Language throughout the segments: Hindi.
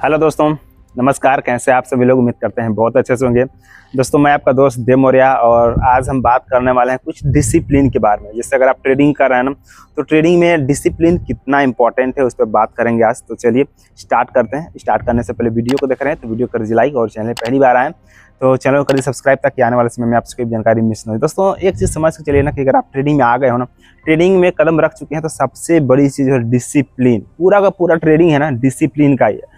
हेलो दोस्तों, नमस्कार। कैसे आप सभी लोग? उम्मीद करते हैं बहुत अच्छे से होंगे। दोस्तों, मैं आपका दोस्त देव मौर्य और आज हम बात करने वाले हैं कुछ डिसिप्लिन के बारे में। जैसे अगर आप ट्रेडिंग कर रहे हैं ना, तो ट्रेडिंग में डिसिप्लिन कितना इंपॉर्टेंट है उस पर बात करेंगे आज। तो चलिए स्टार्ट करते हैं। स्टार्ट करने से पहले वीडियो को देख रहे हैं तो वीडियो कर दीजिए लाइक, और चैनल पहली बार आए तो चैनल को कर दीजिए सब्सक्राइब, ताकि आने वाले समय में आपको कोई जानकारी मिस ना हो। दोस्तों, एक चीज़ समझ के चलिए ना कि अगर आप ट्रेडिंग में आ गए हो ना, ट्रेडिंग में कदम रख चुके हैं, तो सबसे बड़ी चीज़ है डिसिप्लिन। पूरा का पूरा ट्रेडिंग है ना डिसिप्लिन का ही है।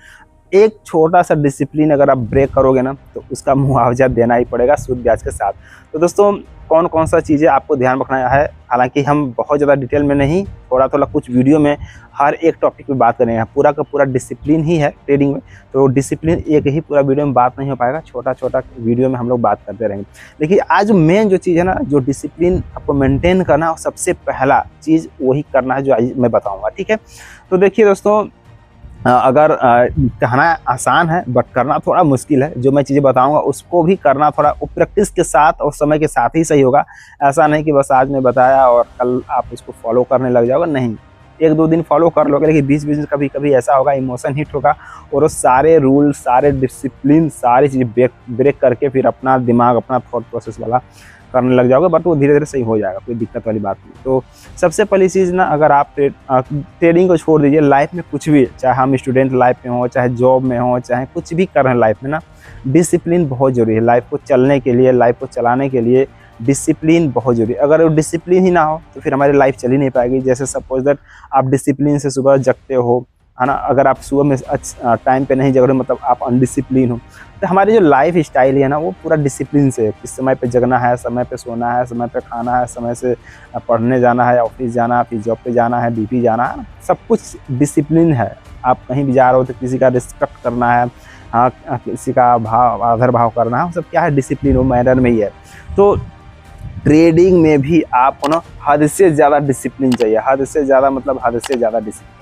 एक छोटा सा डिसिप्लिन अगर आप ब्रेक करोगे ना, तो उसका मुआवजा देना ही पड़ेगा सूद ब्याज के साथ। तो दोस्तों, कौन कौन सा चीज़ें आपको ध्यान रखना है, हालांकि हम बहुत ज़्यादा डिटेल में नहीं, थोड़ा थोड़ा कुछ वीडियो में हर एक टॉपिक पे बात करेंगे। पूरा का पूरा डिसिप्लिन ही है ट्रेडिंग में, तो डिसिप्लिन एक ही पूरा वीडियो में बात नहीं हो पाएगा, छोटा छोटा वीडियो में हम लोग बात करते रहेंगे। लेकिन आज मेन जो चीज़ है ना, जो डिसिप्लिन आपको मेंटेन करना है, सबसे पहला चीज़ वही करना है जो आज मैं बताऊँगा। ठीक है, तो देखिए दोस्तों, अगर कहना आसान है बट करना थोड़ा मुश्किल है। जो मैं चीज़ें बताऊंगा उसको भी करना थोड़ा प्रैक्टिस के साथ और समय के साथ ही सही होगा। ऐसा नहीं कि बस आज मैं बताया और कल आप उसको फॉलो करने लग जाओगे, नहीं। एक दो दिन फॉलो कर लोगे, लेकिन बीच बीच में कभी कभी ऐसा होगा, इमोशन हिट होगा और वो सारे रूल, सारे डिसिप्लिन, सारी चीज़ें ब्रेक करके फिर अपना दिमाग, अपना थॉट प्रोसेस वाला करने लग जाओगे। बट वो धीरे धीरे सही हो जाएगा, कोई दिक्कत वाली बात नहीं। तो सबसे पहली चीज़ ना, अगर आप ट्रेडिंग को छोड़ दीजिए, लाइफ में कुछ भी, चाहे हम स्टूडेंट लाइफ में हो, चाहे जॉब में हो, चाहे कुछ भी कर रहे हैं लाइफ में ना, डिसिप्लिन बहुत ज़रूरी है। लाइफ को चलने के लिए, लाइफ को चलाने के लिए डिसिप्लिन बहुत ज़रूरी है। अगर वो डिसिप्लिन ही ना हो तो फिर हमारी लाइफ चल ही नहीं पाएगी। जैसे सपोज दैट आप डिसिप्लिन से सुबह जगते हो, है ना, अगर आप सुबह में टाइम पे नहीं जग रहे, मतलब आप अनडिसिप्लिन हो, तो हमारी जो लाइफ स्टाइल है ना, वो पूरा डिसिप्लिन से है। किस समय पे जगना है, समय पे सोना है, समय पे खाना है, समय से पढ़ने जाना है, ऑफिस जाना है, फिर जॉब पे जाना है, ड्यूटी जाना है, सब कुछ डिसिप्लिन है। आप कहीं भी जा रहे हो तो किसी का रिस्पेक्ट करना है, हाँ, किसी का भाव, आदर भाव करना है, सब क्या है, डिसिप्लिन, वो मैनर में ही है। तो ट्रेडिंग में भी आपको ना हद से ज़्यादा डिसिप्लिन चाहिए। हद से ज़्यादा मतलब हद से ज़्यादा डिसिप्लिन।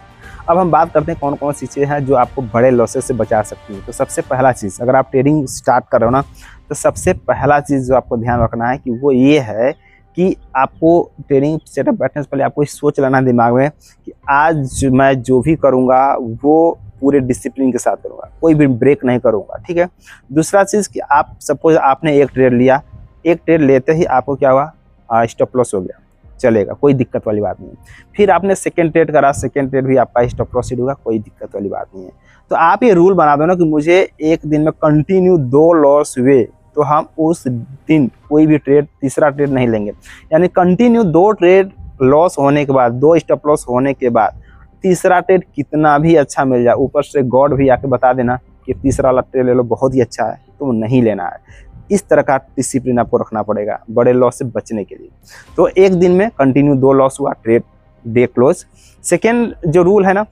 अब हम बात करते हैं कौन कौन सी चीज़ें हैं जो आपको बड़े लॉसेस से बचा सकती हैं। तो सबसे पहला चीज़, अगर आप ट्रेडिंग स्टार्ट कर रहे हो ना, तो सबसे पहला चीज़ जो आपको ध्यान रखना है कि वो ये है कि आपको ट्रेडिंग सेटअप बैठने से पहले आपको सोच लेना दिमाग में कि आज मैं जो भी करूँगा वो पूरे डिसिप्लिन के साथ करूँगा, कोई भी ब्रेक नहीं करूँगा। ठीक है। दूसरा चीज़ कि आप सपोज आपने एक ट्रेड लिया, एक ट्रेड लेते ही आपको क्या हुआ, स्टॉप लॉस हो गया, चलेगा, कोई दिक्कत वाली बात नहीं। फिर आपने सेकंड ट्रेड करा, सेकंड ट्रेड भी आपका स्टॉप लॉस हिट होगा, कोई दिक्कत वाली बात नहीं है। तो आप ये रूल बना दो ना कि मुझे एक दिन में कंटिन्यू 2 लॉस हुए तो हम उस दिन कोई भी ट्रेड, तीसरा ट्रेड नहीं लेंगे। यानी कंटिन्यू 2 ट्रेड लॉस होने के बाद, 2 स्टॉप लॉस होने के बाद तीसरा ट्रेड कितना भी अच्छा मिल जाए, ऊपर से गॉड भी आके बता देना कि तीसरा वाला ट्रेड ले लो, बहुत ही अच्छा है, तो नहीं लेना है। इस तरह का डिसिप्लिन आपको रखना पड़ेगा बड़े लॉस से बचने के लिए। तो एक दिन में कंटिन्यू 2 लॉस हुआ, ट्रेड डे क्लोज। सेकेंड जो रूल है ना,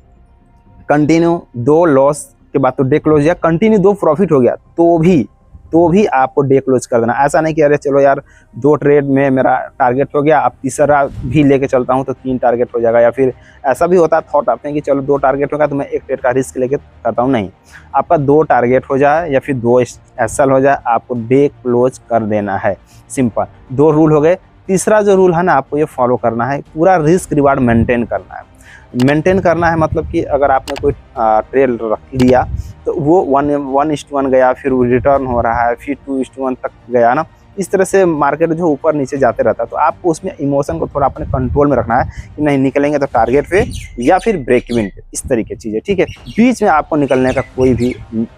कंटिन्यू 2 लॉस के बाद तो डे क्लोज, या कंटिन्यू 2 प्रॉफिट हो गया तो भी आपको डे क्लोज कर देना। ऐसा नहीं कि अरे चलो यार 2 ट्रेड में मेरा टारगेट हो गया, अब तीसरा भी लेके चलता हूँ तो 3 टारगेट हो जाएगा। या फिर ऐसा भी होता है, थॉट आते हैं कि चलो 2 टारगेट होगा तो मैं एक ट्रेड का रिस्क लेके करता हूँ। नहीं, आपका 2 टारगेट हो जाए या फिर 2 एसएल हो जाए, आपको डे क्लोज कर देना है। सिंपल 2 रूल हो गए। तीसरा जो रूल है ना, आपको ये फॉलो करना है, पूरा रिस्क रिवार्ड मेंटेन करना है। मेंटेन करना है मतलब कि अगर आपने कोई ट्रेड रख लिया तो वो 1:1 गया, फिर वो रिटर्न हो रहा है, फिर 2:1 तक गया ना, इस तरह से मार्केट जो ऊपर नीचे जाते रहता है। तो आपको उसमें इमोशन को थोड़ा अपने कंट्रोल में रखना है कि नहीं निकलेंगे तो टारगेट पे या फिर ब्रेक इवन पे, इस तरीके की चीज़ें। ठीक है, बीच में आपको निकलने का कोई भी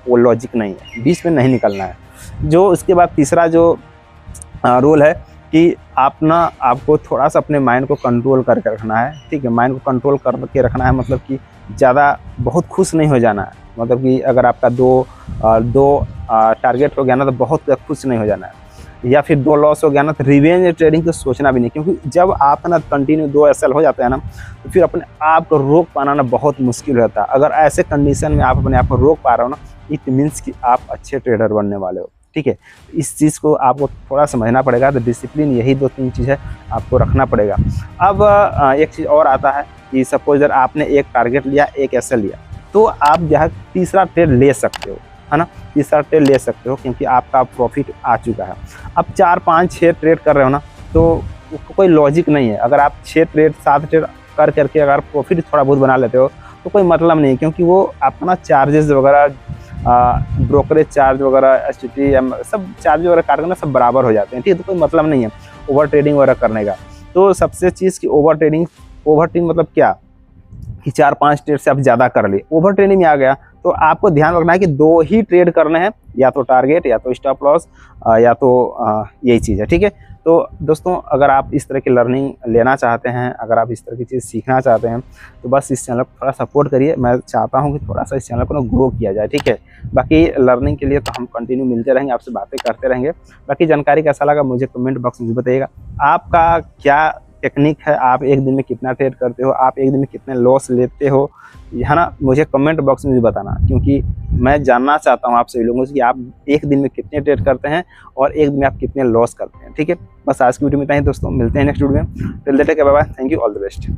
वो लॉजिक नहीं है, बीच में नहीं निकलना है। जो उसके बाद तीसरा जो रूल है कि आपको थोड़ा सा अपने माइंड को कंट्रोल करके रखना है। ठीक है, माइंड को कंट्रोल करके रखना है, मतलब कि ज़्यादा बहुत खुश नहीं हो जाना है। मतलब कि अगर आपका दो टारगेट हो गया ना, तो बहुत खुश नहीं हो जाना है। या फिर 2 लॉस हो गया ना, तो रिवेंज ट्रेडिंग को सोचना भी नहीं, क्योंकि जब आप ना कंटिन्यू 2 एसएल हो जाते हैं ना, तो फिर अपने आप को रोक पाना ना बहुत मुश्किल रहता है। अगर ऐसे कंडीशन में आप अपने आप को रोक पा रहे हो ना, इट मीन्स कि आप अच्छे ट्रेडर बनने वाले हो। ठीक है, इस चीज़ को आपको थोड़ा समझना पड़ेगा। तो डिसिप्लिन यही 2-3 चीज़ है आपको रखना पड़ेगा। अब एक चीज़ और आता है कि सपोज अगर आपने एक टारगेट लिया, एक एसएल लिया, तो आप यहाँ तीसरा ट्रेड ले सकते हो, है ना, तीसरा ट्रेड ले सकते हो, क्योंकि आपका प्रॉफिट आ चुका है। अब 4, 5, 6 ट्रेड कर रहे हो ना, तो कोई लॉजिक नहीं है। अगर आप 6 ट्रेड 7 ट्रेड करके अगर प्रॉफिट थोड़ा बहुत बना लेते हो तो कोई मतलब नहीं, क्योंकि वो अपना चार्जेस वगैरह ब्रोकरेज चार्ज वगैरह, STT सब चार्ज वगैरह काट करना सब बराबर हो जाते हैं, ठीक है। तो कोई मतलब नहीं है ओवर ट्रेडिंग वगैरह करने का। तो सबसे चीज़ की ओवर ट्रेडिंग मतलब क्या कि 4-5 ट्रेड से आप ज़्यादा कर लिए, ओवर ट्रेडिंग में आ गया। तो आपको ध्यान रखना है कि 2 ही ट्रेड करने हैं, या तो टारगेट या तो स्टॉप लॉस, या तो यही चीज़ है, ठीक है। तो दोस्तों अगर आप इस तरह की लर्निंग लेना चाहते हैं, अगर आप इस तरह की चीज़ सीखना चाहते हैं, तो बस इस चैनल को थोड़ा सपोर्ट करिए। मैं चाहता हूँ कि थोड़ा सा इस चैनल को ना ग्रो किया जाए, ठीक है। बाकी लर्निंग के लिए तो हम कंटिन्यू मिलते रहेंगे, आपसे बातें करते रहेंगे। बाकी जानकारी कैसा लगा मुझे कमेंट बॉक्स में बताइएगा। आपका क्या टेक्निक है, आप एक दिन में कितना ट्रेड करते हो, आप एक दिन में कितने लॉस लेते हो, है ना, मुझे कमेंट बॉक्स में भी बताना, क्योंकि मैं जानना चाहता हूँ आप सभी लोगों से कि आप एक दिन में कितने ट्रेड करते हैं और एक दिन में आप कितने लॉस करते हैं, ठीक है। बस आज की वीडियो में इतना ही दोस्तों, मिलते हैं नेक्स्ट वीडियो में। Till that bye bye, thank you, all the best.